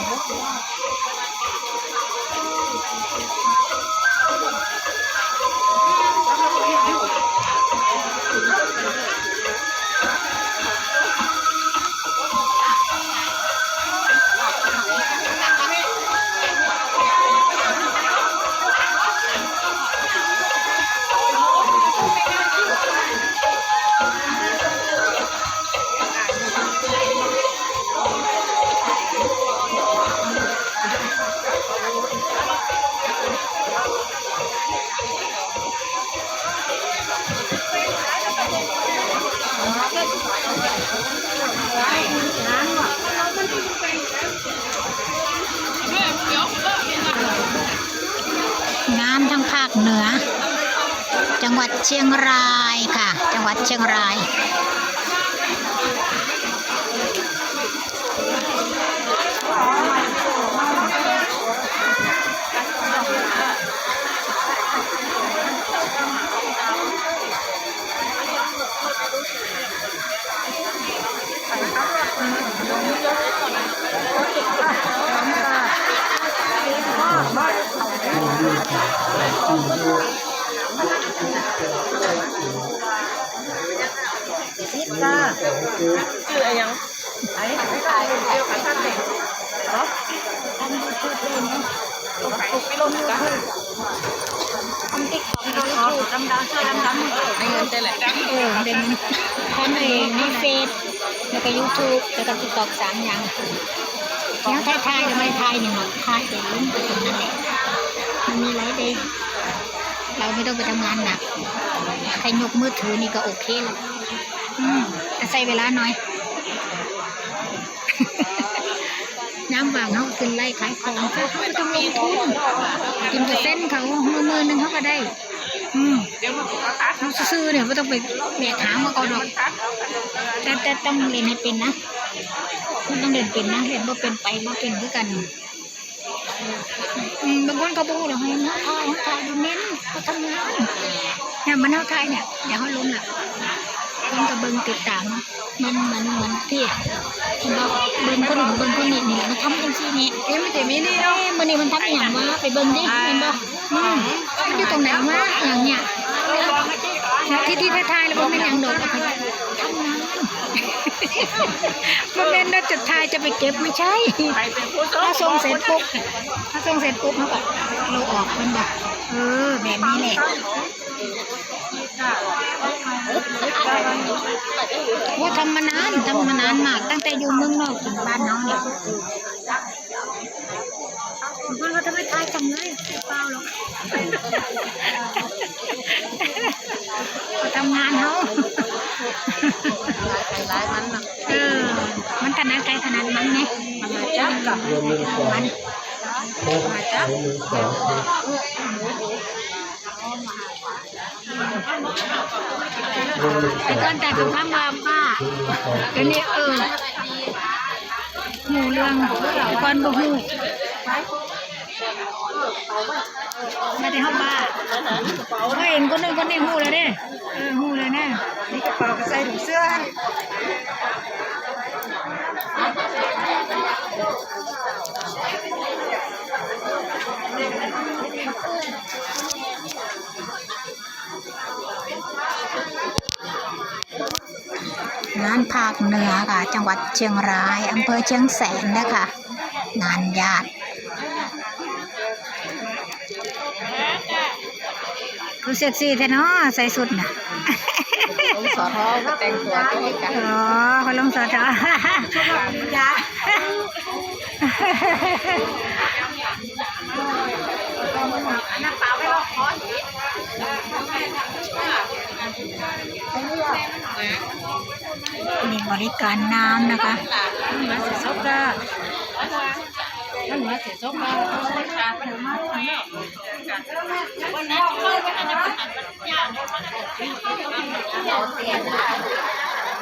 งานทางภาคเหนือจังหวัดเชียงรายค่ะจังหวัดเชียงรายชื่ออะไรยังไอ้ถ่ายเดียวกับท่านเด็กเนาะทำยูทูบเลยนะไปลงยูทูบทำติ๊กต็อกลงยูทูบดำๆช่วยดำๆให้เงินเท่าไหร่เดี๋ยวมันทำเองในเฟซแล้วก็ยูทูบแล้วก็ติ๊กต็อก3 อย่างแล้วถ่ายแล้วไม่ถ่ายหนึ่งหรอกถ่ายแต่ลุ้นไปตรงนั้นแหละมันมีไรได้เราไม่ต้องไปทำงานหนักใครยกมือถือนี่ก็โอเคแล้วใช้เวลาหน่อย น้ำวางเขาขึ้นไล่ขายของเขาไม่ต้องลงทุนกินเปอร์เซ็นต์เขามือนึงเขาก็ได้เขาซื้อเนี่ยไม่ต้องไปแบกหางมาเอาดอกแต่ต้องเรียนให้เป็นนะต้องเรียนเป็นนะเรียนว่าเป็นไปว่าเป็นด้วยกันบางคนเขาบอกเราให้เขาถ่ายดูเน้นเขาทำงานเนี่ยมันเขาถ่ายเนี่ยเดี๋ยวเขาลงละคนกับเบิ้งติดตามมันที่เราเบิ้งคนหนึ่งเบิ้งคนนี้นี่มันทำเป็นซี่นี่ไม่แต่มีนี่เนาะมันนี่มันทำอย่างว่าไปเบิ้งดิเห็นบ่มันอยู่ตรงไหนวะอย่างเนี้ยที่ถ่ายแล้วมันไม่ยังโดดทำงานมันเป็นน่าจะถ่ายจะไปเก็บไม่ใช่ถ้าส่งเสร็จปุ๊บเขาก็เราออกมันแบบแบบนี้แหละว่าทำมานานมากตั้งแต่อยู่เมืองนอกถึงบ้านน้องเนี่ยมันก็ทำไมถ่ายจังเลยเปล่าหรอกทำงานเขามันขนาดไกลขนาดมันไงมันมาจับกับมันมาจับแต่ก่อนแต่คำว่าป้าเดี๋ยวนี้หูเรื่องก่อนบ่หูไม่ได้ห้องบ้าไม่เห็นคนนึงหูเลยเนี่ยหูเลยเนี่ยนี่กระเป๋าใส่ถุงเสื้องานภาคเหนือค่ะจังหวัดเชียงรายอำเภอเชียงแสนนะคะงานญาติรู้เซ็กซี่แท้เนาะใส่สุดน่ะลงสอทอแต่งตัวด้วยกันเขาลงสอทอจ้าน้ำเปล่าไม่ลงคอนี่บริการน้ำนะคะมาเสียซบละท่านมาเสียซบละวันนั้น